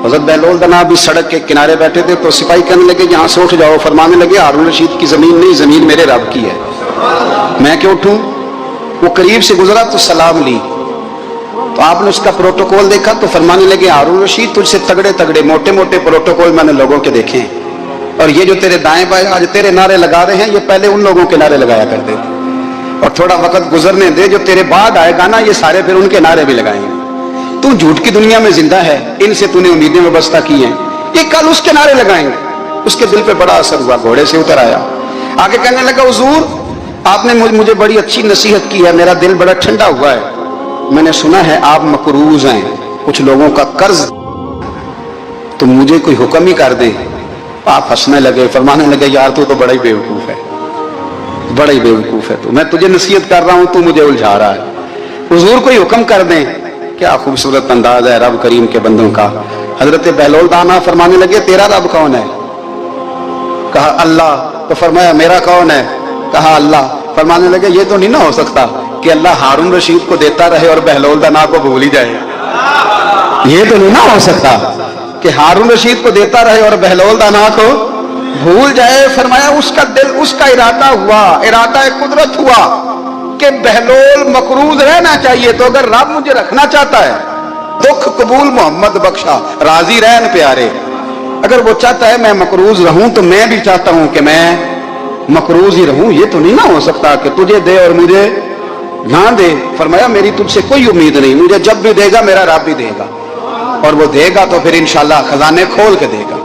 हज़रत बहलोल दना भी सड़क के किनारे बैठे थे तो सिपाही कहने लगे यहाँ से उठ जाओ। फरमाने लगे हारून रशीद की ज़मीन नहीं, ज़मीन मेरे रब की है, मैं क्यों उठूँ। वो करीब से गुजरा तो सलाम ली, तो आपने उसका प्रोटोकॉल देखा तो फरमाने लगे हारून रशीद तुझसे तगड़े तगड़े मोटे मोटे प्रोटोकॉल मैंने लोगों के देखे हैं, और ये जो तेरे दाएं बाएं आज तेरे नारे लगा रहे हैं ये पहले उन लोगों के नारे लगाया करते थे, और थोड़ा वक्त गुजरने दे, जो तेरे बाद आएगा ना ये सारे फिर उनके नारे भी लगाएंगे। तू झूठ की दुनिया में जिंदा है, इनसे तूने उम्मीदें व्यवस्था की हैं, ये कल उसके नारे लगाएंगे। उसके दिल पे बड़ा असर हुआ, घोड़े से उतर आया, आगे कहने लगा हुजूर आपने मुझे बड़ी अच्छी नसीहत की है, मेरा दिल बड़ा ठंडा हुआ है, मैंने सुना है आप मकरूज हैं, कुछ लोगों का कर्ज, तो मुझे कोई हुक्म ही कर दें। आप हंसने लगे, फरमाने लगे यार तू तो बड़ा ही बेवकूफ है, बड़ा ही बेवकूफ है तू, मैं तुझे नसीहत कर रहा हूं तू मुझे उलझा रहा है, हुजूर कोई हुक्म कर दें। क्या खूबसूरत अंदाज है रब करीम के बंदों का। हजरत बहलोल दाना फरमाने लगे तेरा रब कौन है, कहा अल्लाह, तो फरमाया मेरा कौन है, कहा अल्लाह। फरमाने लगे ये तो नहीं ना हो सकता कि अल्लाह हारून रशीद को देता रहे और बहलोल दाना को भूल ही जाए, ये तो नहीं ना हो सकता कि हारून रशीद को देता रहे और बहलोल दाना को भूल जाए। फरमाया उसका दिल, उसका इरादा हुआ, इरादा कुदरत हुआ कि बहलोल मकरूज रहना चाहिए, तो अगर रब मुझे रखना चाहता है, दुख कबूल मोहम्मद बख्शा राजी रहन प्यारे, अगर वो चाहता है मैं मकरूज रहूं तो मैं भी चाहता हूं कि मैं मकरूज ही रहूं, ये तो नहीं ना हो सकता कि तुझे दे और मुझे ना दे। फरमाया मेरी तुझसे कोई उम्मीद नहीं, मुझे जब भी देगा मेरा रब भी देगा, और वो देगा तो फिर इंशाल्लाह खजाने खोल के देगा।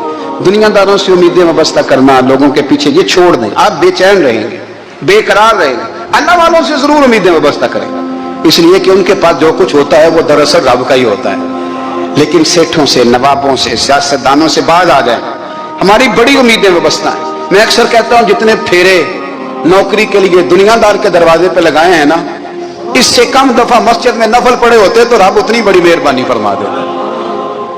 दुनियादारों से उम्मीदें वाबस्ता करना, लोगों के पीछे ये छोड़ दें, आप बेचैन रहेंगे, बेकरार रहेंगे। अल्लाह वालों से जरूर उम्मीदें वाबस्ता करें, इसलिए कि उनके पास जो कुछ होता है वो दरअसल रब का ही होता है। लेकिन सेठों से, नवाबों से, सियासतदानों से बाज आ जाए, हमारी बड़ी उम्मीदें वाबस्ता हैं। मैं अक्सर कहता हूं जितने फेरे नौकरी के लिए दुनियादार के दरवाजे पे लगाए हैं ना, इससे कम दफा मस्जिद में नफल पड़े होते तो रब उतनी बड़ी मेहरबानी फरमा देता।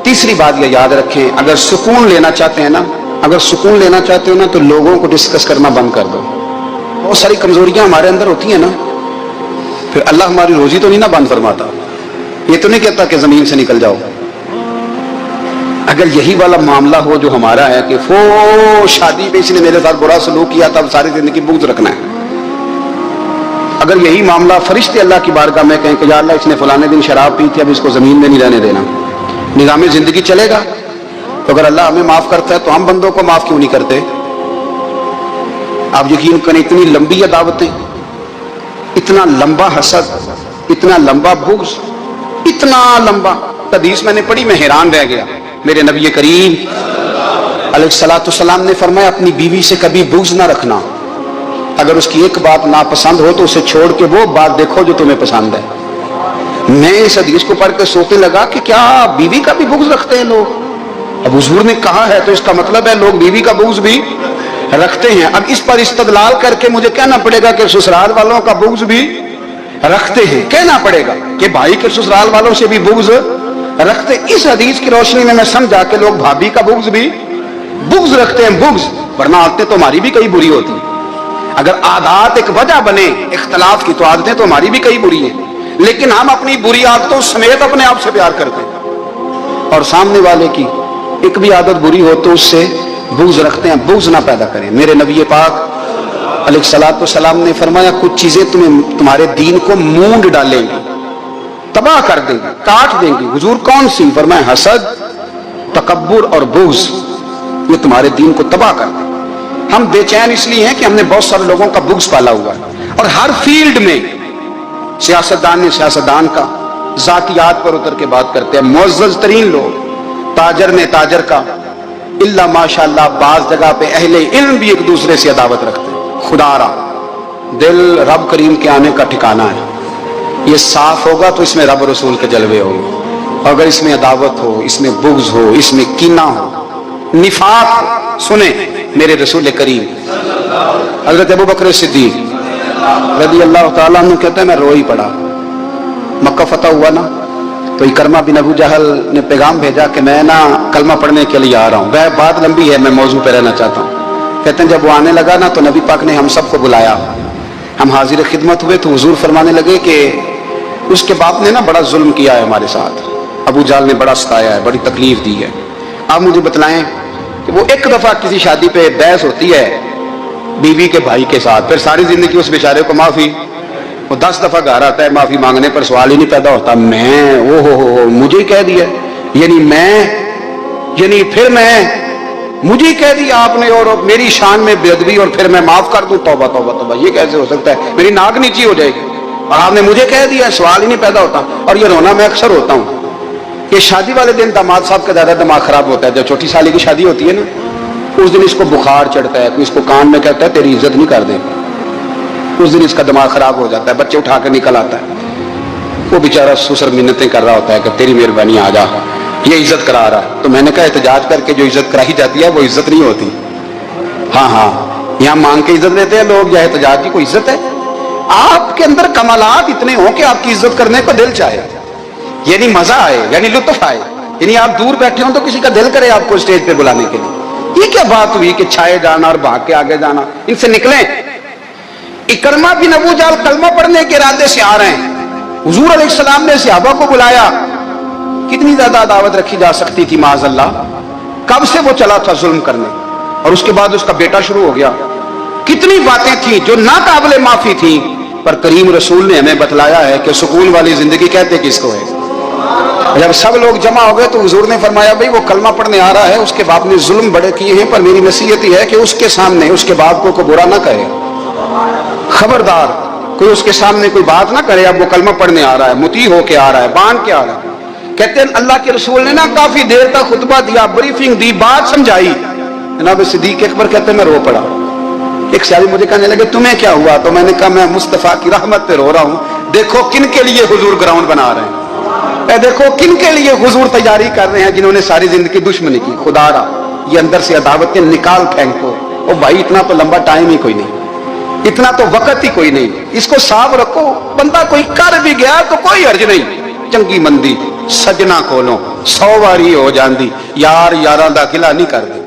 तीसरी बात यह याद रखें, अगर सुकून लेना चाहते हैं ना, अगर सुकून लेना चाहते हो ना तो लोगों को डिस्कस करना बंद कर दो। बहुत सारी कमजोरियां हमारे अंदर होती हैं ना, फिर अल्लाह हमारी रोजी तो नहीं ना बंद फरमाता, ये तो नहीं कहता कि जमीन से निकल जाओ। अगर यही वाला मामला हो जो हमारा है कि वो शादी पे इसने मेरे साथ बुरा सलूक किया तब सारी जिंदगी बुग़्ज़ रखना है, अगर यही मामला फरिश्ते अल्लाह की बारगाह में कहें कि या अल्लाह इसने फलाने दिन शराब पी थी अब इसको जमीन में नहीं रहने देना, निज़ाम जिंदगी चलेगा। तो अगर अल्लाह हमें माफ करता है तो हम बंदों को माफ क्यों नहीं करते। आप यकीन करें इतनी लंबी अदावतें, इतना लंबा हसद, इतना लंबा बुग़्ज़, इतना लंबा। हदीस मैंने पढ़ी, मैं हैरान रह गया। मेरे नबी करीम अलैहिस्सलाम ने फरमाया अपनी बीवी से कभी बुग़्ज़ ना रखना, अगर उसकी एक बात नापसंद हो तो उसे छोड़ के वो बात देखो जो तुम्हें पसंद है। मैं इस हदीस को पढ़ के सोचने लगा कि क्या बीवी का भी बुग़्ज़ रखते हैं लोग। अब हुजूर ने कहा है तो इसका मतलब है लोग बीवी का बुग़्ज़ भी रखते हैं। अब इस पर इस्तदलाल करके मुझे कहना पड़ेगा कि ससुराल वालों का बुग़्ज़ भी रखते हैं, कहना पड़ेगा कि भाई के ससुराल वालों से भी बुग़्ज़ रखते। इस हदीस की रोशनी में मैं समझा कि लोग भाभी का बुग़्ज़ भी बुग़्ज़ रखते हैं, बुग़्ज़, वरना आदतें तो हमारी भी कई बुरी होती हैं। अगर आदत एक वजह बने इख्तलाफ की तो आदतें तो हमारी भी कई बुरी हैं, लेकिन हम अपनी बुरी आदतों समेत अपने आप से प्यार करते हैं, और सामने वाले की एक भी आदत बुरी हो तो उससे बुग़्ज़ रखते हैं। बुग़्ज़ ना पैदा करें। मेरे नबी पाक अलैहिस्सलाम ने फरमाया कुछ चीजें तुम्हारे दीन को मूंड डालेंगी, तबाह कर देंगी, काट देंगी। हुजूर कौन सी? फरमाया हसद, तकब्बुर और बुग़्ज़, ये तुम्हारे दीन को तबाह कर देंगे। हम बेचैन इसलिए हैं कि हमने बहुत सारे लोगों का बुग़्ज़ पाला हुआ है, और हर फील्ड में सियासतदान ने सियासतदान का, जातियात पर उतर के बात करते हैं, मुअज़्ज़ज़ तरीन लोग, ताजर ने ताजर का, इल्ला माशाअल्लाह बाज जगह पे अहले इल्म भी एक दूसरे से अदावत रखते हैं। खुदारा दिल रब करीम के आने का ठिकाना है, ये साफ होगा तो इसमें रब रसूल के जलवे होंगे। अगर इसमें अदावत हो, इसमें बुग़्ज़ हो, इसमें कीना हो, निफाक, सुने मेरे रसूल करीम हज़रत अबू बकर सिद्दीक़ रज़ी अल्लाह ताला अन्हु कहते हैं मैं रो ही पड़ा। मक्का फतह हुआ ना, तो इकरमा बिन अबू जहल ने पैगाम भेजा कि मैं ना कलमा पढ़ने के लिए आ रहा हूँ। वह बात लंबी है, मैं मौजू पे रहना चाहता हूँ। कहते हैं जब वो आने लगा ना तो नबी पाक ने हम सबको बुलाया, हम हाजिर खिदमत हुए तो हुजूर फरमाने लगे कि उसके बाप ने ना बड़ा जुल्म किया है हमारे साथ, अबू जाल ने बड़ा सताया है, बड़ी तकलीफ दी है। आप मुझे बतलाएं कि वो एक दफा किसी शादी पे बहस होती है बीवी के भाई के साथ, फिर सारी जिंदगी उस बेचारे को माफी, वो 10 दफा घर आता है माफी मांगने पर सवाल ही नहीं पैदा होता, मैं ओ हो मुझे ही कह दिया, यानी फिर मैं मुझे कह दिया आपने और मेरी शान में बेअदबी और फिर मैं माफ कर दूं, तौबा तौबा तौबा, ये कैसे हो सकता है, मेरी नाक नीची हो जाएगी और आपने मुझे कह दिया, सवाल ही नहीं पैदा होता। और ये रोना मैं अक्सर होता हूँ कि शादी वाले दिन दामाद साहब का ज्यादा दिमाग खराब होता है। जब छोटी साली की शादी होती है ना, उस दिन इसको बुखार चढ़ता है, कोई इसको कान में कहता है तेरी इज्जत नहीं कर दे, उस दिन इसका दिमाग खराब हो जाता है, बच्चे उठा कर निकल आता है, वो बेचारा सुसर मिन्नतें कर रहा होता है कि तेरी मेहरबानी आ जा, ये इज्जत करा रहा। तो मैंने कहा एहतजाज करके जो इज्जत कराई जाती है वो इज्जत नहीं होती। हाँ, यहाँ मांग के इज्जत देते हैं लोग, या एहतजाज की कोई इज्जत है? आपके अंदर कमालात इतने हो कि आपकी इज्जत करने को दिल चाहे, यानी मजा आए, यानी लुत्फ आए, यानी आप दूर बैठे हो तो किसी का दिल करे आपको स्टेज पे बुलाने के लिए। ये क्या बात हुई कि छाए जाना और भाग के आगे जाना, इनसे निकलें। इकरमा बिन अबू जाल कलमा पढ़ने के इरादे से आ रहे हैं, हुजूर अलैहिस्सलाम ने सहाबा को बुलाया, कितनी ज्यादा दावत रखी जा सकती थी माज़अल्लाह, कब से वो चला था जुल्म करने, और उसके बाद उसका बेटा शुरू हो गया। कितनी बातें थी जो ना काबिले माफी थी, पर करीम रसूल ने हमें बतलाया है कि सुकून वाली जिंदगी कहते किसको है। जब सब लोग जमा हो गए तो हुजूर ने फरमाया भाई वो कलमा पढ़ने आ रहा है, उसके बाप ने जुल्म बड़े किए हैं, पर मेरी नसीहत ही है कि उसके सामने उसके बाप को बुरा ना कहे, खबरदार कोई उसके सामने कोई बात ना करे। अब वो कलमा पढ़ने आ रहा है, मुती होके आ रहा है, बांध के आ रहा है। कहते हैं अल्लाह के रसूल ने ना काफी देर तक खुतबा दिया, ब्रीफिंग दी, बात समझाई। जनाब सिद्दीक अकबर कहते हैं मैं रो पड़ा। एक साहब मुझे कहने लगे तुम्हें क्या हुआ, तो मैंने कहा मैं मुस्तफा की रहमत पे रो रहा हूं। देखो किन के लिए हुजूर ग्राउंड बना रहे हैं, देखो किन के लिए हुजूर तैयारी कर रहे हैं, जिन्होंने सारी जिंदगी दुश्मनी की। खुदारा ये अंदर से अदावतें निकाल फेंको। ओ भाई इतना तो लंबा टाइम ही कोई नहीं, इतना तो वक्त ही कोई नहीं, इसको साफ रखो। बंदा कोई कर भी गया तो कोई अर्ज नहीं, चंगी मंदी सजना कोलों 100 वारी हो जाती, यार यारां दा गिला नहीं करदे।